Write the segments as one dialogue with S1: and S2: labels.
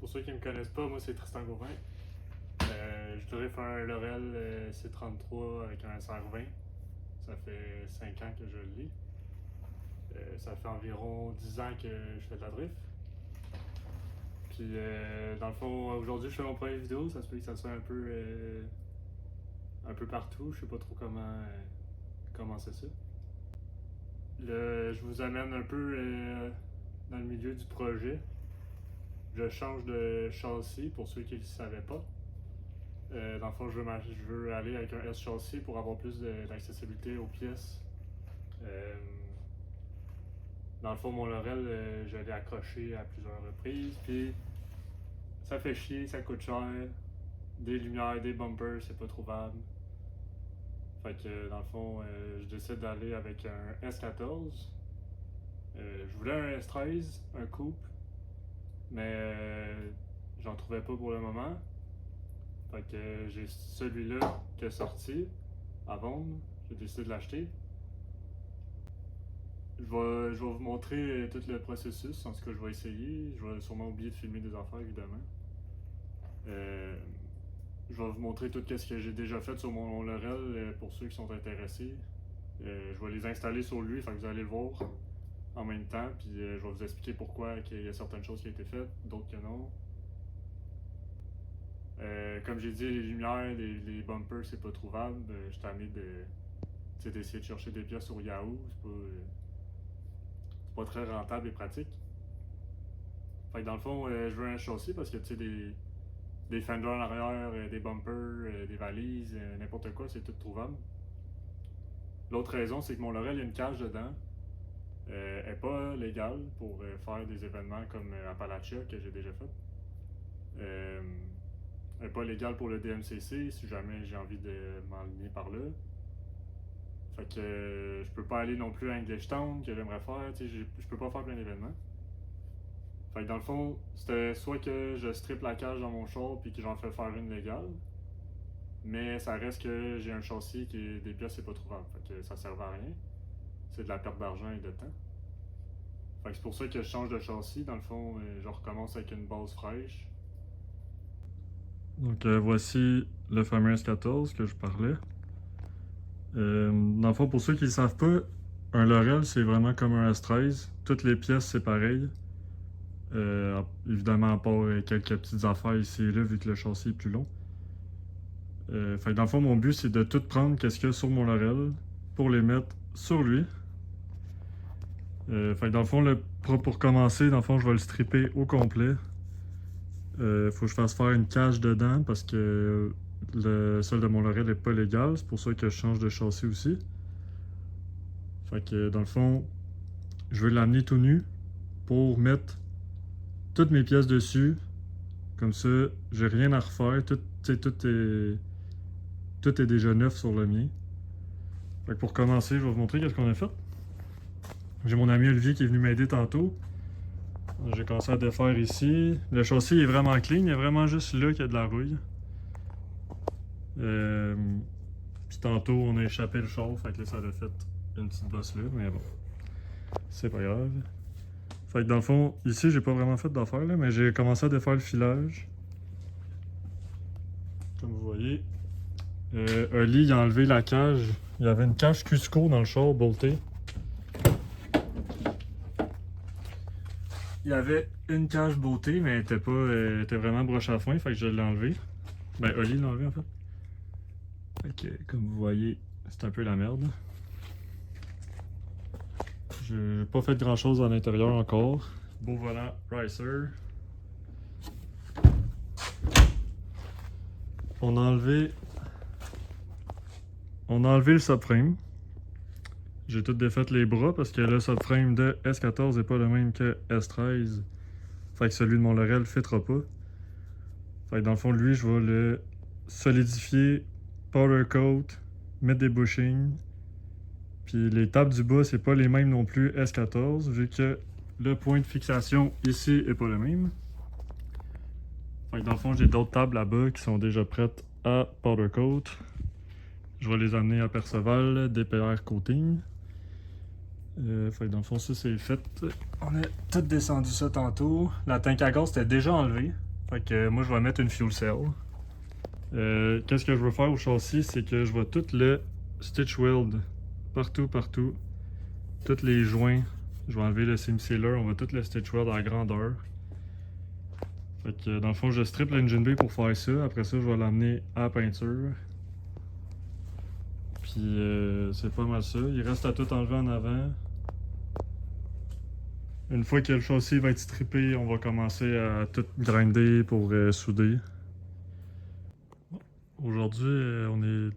S1: Pour ceux qui ne me connaissent pas, moi c'est Tristan Gauvin. Je drift un Laurel C33 avec un SR20. Ça fait 5 ans que je le lis. Ça fait environ 10 ans que je fais de la drift. Puis dans le fond, aujourd'hui je fais mon premier vidéo. Ça se peut que ça soit un peu partout. Je sais pas trop comment c'est ça. Je vous amène un peu dans le milieu du projet. Je change de châssis pour ceux qui ne le savaient pas. Dans le fond, je veux aller avec un S-châssis pour avoir plus d'accessibilité aux pièces. Dans le fond, mon Laurel, je l'ai accroché à plusieurs reprises. Puis, ça fait chier, ça coûte cher. Des lumières, des bumpers, c'est pas trouvable. Fait que, dans le fond, je décide d'aller avec un S14. Je voulais un S13, un coupe. Mais j'en trouvais pas pour le moment. Fait que j'ai celui-là qui est sorti à vendre. J'ai décidé de l'acheter. Je vais vous montrer tout le processus. En tout cas, je vais essayer. Je vais sûrement oublier de filmer des affaires, évidemment. Je vais vous montrer tout ce que j'ai déjà fait sur mon Laurel pour ceux qui sont intéressés. Je vais les installer sur lui, fait que vous allez le voir en même temps. Puis je vais vous expliquer pourquoi il y a certaines choses qui ont été faites, d'autres que non. Comme j'ai dit, les lumières, les bumpers, c'est pas trouvable. Je suis tanné d'essayer de chercher des pièces sur Yahoo. C'est pas très rentable et pratique. Fait que dans le fond, je veux un châssis parce que tu sais, des fenders en arrière, des bumpers, des valises, n'importe quoi, c'est tout trouvable. L'autre raison, c'est que mon Laurel, il y a une cage dedans. Elle n'est pas légale pour faire des événements comme Appalachia que j'ai déjà fait. Elle n'est pas légale pour le DMCC si jamais j'ai envie de m'enligner par là. Fait que je peux pas aller non plus à English Town que j'aimerais faire, je peux pas faire plein d'événements. Fait que dans le fond, c'était soit que je strip la cage dans mon char puis que j'en fais faire une légale, mais ça reste que j'ai un châssis qui est des pièces c'est pas trouvable. Fait que ça sert à rien. C'est de la perte d'argent et de temps. Fait que c'est pour ça que je change de châssis. Dans le fond, je recommence avec une base fraîche. Donc voici le fameux S14 que je parlais. Dans le fond, pour ceux qui ne le savent pas, un Laurel c'est vraiment comme un S13. Toutes les pièces c'est pareil. Évidemment, à part quelques petites affaires ici et là, vu que le châssis est plus long. Fait que dans le fond, mon but c'est de tout prendre qu'est-ce qu'il y a sur mon Laurel pour les mettre sur lui. Fait que dans le fond, pour commencer, dans le fond, je vais le stripper au complet. Faut que je fasse faire une cage dedans parce que le sol de mon Laurel n'est pas légal. C'est pour ça que je change de châssis aussi. Fait que dans le fond, je vais l'amener tout nu pour mettre toutes mes pièces dessus. Comme ça, j'ai rien à refaire. Tout est déjà neuf sur le mien. Fait que pour commencer, je vais vous montrer qu'est-ce qu'on a fait. J'ai mon ami Olivier qui est venu m'aider tantôt. J'ai commencé à défaire ici. Le châssis est vraiment clean, il y a vraiment juste là qu'il y a de la rouille. Puis tantôt on a échappé le char, fait que là ça a fait une petite bosse là, mais bon. C'est pas grave. Fait que dans le fond, ici j'ai pas vraiment fait d'affaires là, mais j'ai commencé à défaire le filage. Comme vous voyez. Oli il a enlevé la cage. Il y avait une cage Cusco dans le char boltée. Il y avait une cage beauté, mais elle était vraiment broche à foin, fait que je l'ai enlevé. Ben, Oli l'a enlevé en fait. Fait que, comme vous voyez, c'est un peu la merde. J'ai pas fait grand chose à l'intérieur encore. Beau volant Ricer. On a enlevé le subframe. J'ai tout défait les bras parce que le subframe de S14 n'est pas le même que S13. Fait que celui de mon Laurel ne fitera pas. Fait que dans le fond, lui, je vais le solidifier, powder coat, mettre des bushings. Puis les tables du bas, c'est pas les mêmes non plus S14, vu que le point de fixation ici est pas le même. Fait que dans le fond, j'ai d'autres tables là-bas qui sont déjà prêtes à powder coat. Je vais les amener à Perceval, DPR coating. Fait que dans le fond, ça c'est fait. On a tout descendu ça tantôt. La tank à gaz était déjà enlevée. Fait que moi je vais mettre une fuel cell. Qu'est-ce que je veux faire au châssis, c'est que je vais tout le stitch weld partout, tous les joints. Je vais enlever le seam sealer, on va tout le stitch weld à la grandeur. Fait que dans le fond, je strip l'engine bay pour faire ça. Après ça, je vais l'amener à la peinture. Puis c'est pas mal ça. Il reste à tout enlever en avant. Une fois que le châssis va être strippé, on va commencer à tout grinder pour souder. Aujourd'hui, on est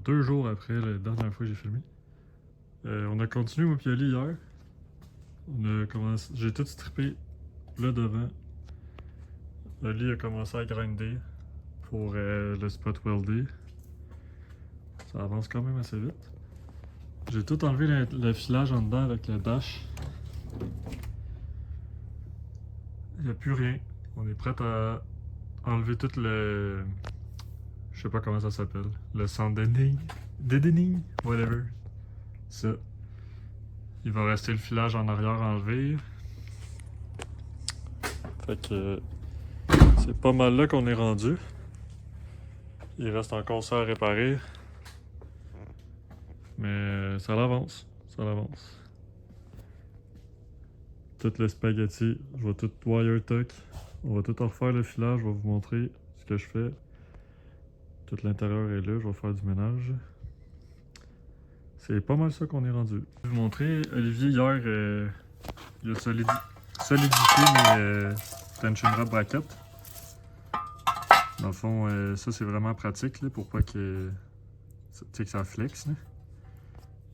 S1: 2 jours après la dernière fois que j'ai filmé. On a continué au Pioli hier. J'ai tout strippé là devant. Oli a commencé à grinder pour le spot weldé. Ça avance quand même assez vite. J'ai tout enlevé le filage en dedans avec le dash. Il n'y a plus rien. On est prêt à enlever tout le... Je sais pas comment ça s'appelle. Le deadening, whatever. Ça. Il va rester le filage en arrière enlevé. Fait que c'est pas mal là qu'on est rendu. Il reste encore ça à réparer. Mais ça l'avance. Ça l'avance. Tout le spaghetti, je vais tout wire tuck. On va tout refaire le filage. Je vais vous montrer ce que je fais. Tout l'intérieur est là. Je vais faire du ménage. C'est pas mal ça qu'on est rendu. Je vais vous montrer. Olivier, hier, il a solidifié mes tension rod brackets. Dans le fond, ça c'est vraiment pratique là, pour pas que ça flex. Là.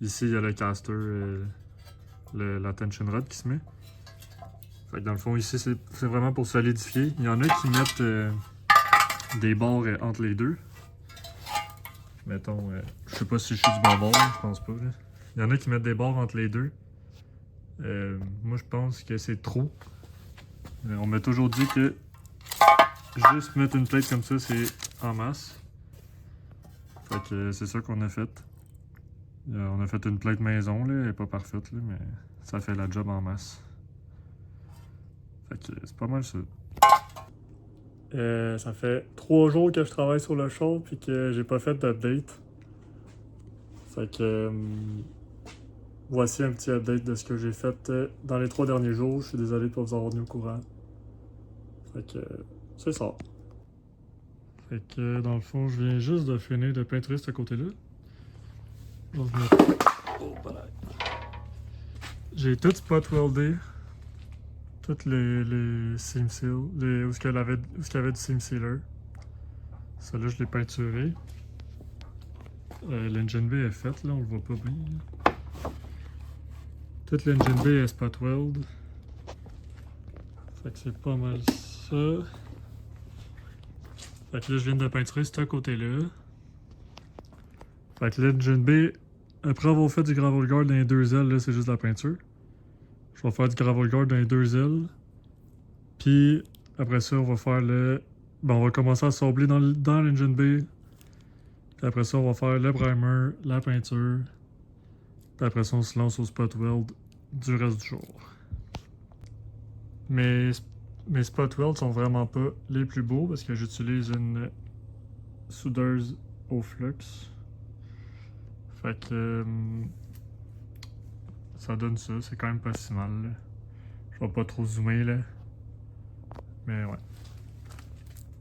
S1: Ici, il y a le caster, la tension rod qui se met. Fait que dans le fond, ici, c'est vraiment pour solidifier. Il y en a qui mettent des bords entre les deux. Mettons, je sais pas si je suis du bon bord, je pense pas. Là. Il y en a qui mettent des bords entre les deux. Moi, je pense que c'est trop. On m'a toujours dit que juste mettre une plate comme ça, c'est en masse. Fait que c'est ça qu'on a fait. On a fait une plate maison, là, elle est pas parfaite, là, mais ça fait la job en masse. Fait que c'est pas mal ça. Ça fait 3 jours que je travaille sur le show puis que j'ai pas fait d'update. Fait que voici un petit update de ce que j'ai fait dans les 3 derniers jours. Je suis désolé de pas vous avoir mis au courant. Fait que c'est ça. Fait que dans le fond, je viens juste de finir de peinturer ce côté-là. J'ai tout spot weldé. Toutes les seam seal, où il y avait du seam sealer. Ça là, je l'ai peinturé. L'engine bay est faite, là, on le voit pas bien. Là. Toute l'engine bay est spot weld. Fait que c'est pas mal ça. Fait que là, je viens de peinturer ce côté-là. Fait que l'engine bay, après avoir fait du gravel guard dans les 2 ailes, là, c'est juste la peinture. Je vais faire du gravel guard dans les 2 ailes. Puis après ça, on va faire le... Bon, on va commencer à sabler dans l'engine bay. Puis après ça, on va faire le primer, la peinture. Puis après ça, on se lance au spot weld du reste du jour. Mes spot welds sont vraiment pas les plus beaux parce que j'utilise une soudeuse au flux. Fait que... ça donne ça, c'est quand même pas si mal. Là. Je vais pas trop zoomer là. Mais ouais.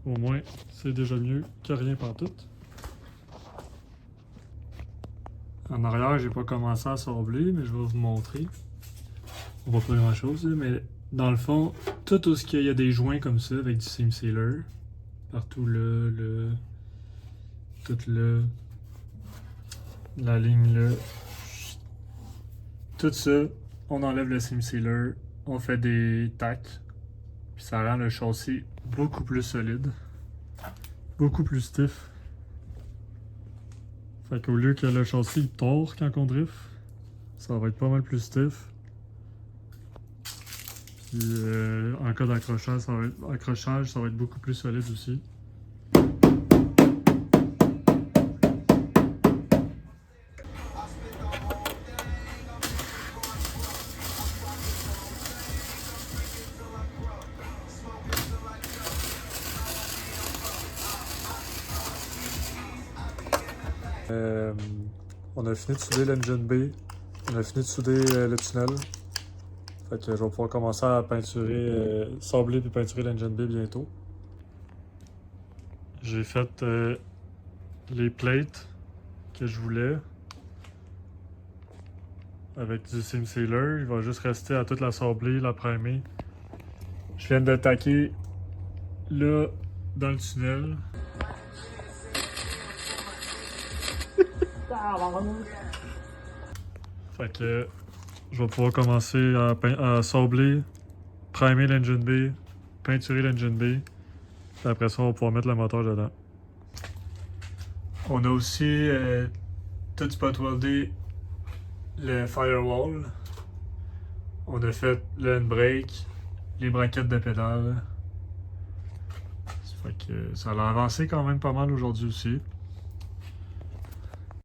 S1: Au moins, c'est déjà mieux que rien pantoute. En arrière, j'ai pas commencé à sabler, mais je vais vous montrer. On voit pas grand chose, là, mais dans le fond, tout où il y a des joints comme ça avec du seam sealer. Partout là, tout là. La ligne là. Tout ça, on enlève le seam sealer, on fait des tacks, puis ça rend le châssis beaucoup plus solide, beaucoup plus stiff. Fait qu'au lieu que le châssis tord quand on drift, ça va être pas mal plus stiff. Puis en cas d'accrochage, ça va être beaucoup plus solide aussi.
S2: On a fini de souder l'engine B. On a fini de souder le tunnel. Fait que je vais pouvoir commencer à peinturer, sabler puis peinturer l'engine B bientôt. J'ai fait les plates que je voulais avec du seam sealer. Il va juste rester à toute la sabler, la primer. Je viens d'attaquer là dans le tunnel. Fait que je vais pouvoir commencer à sabler, primer l'engine B, peinturer l'engine B. Puis après ça, on va pouvoir mettre le moteur dedans. On a aussi tout spot weldé le firewall. On a fait le handbrake, les braquettes de pédale. Ça fait que ça a avancé quand même pas mal aujourd'hui aussi.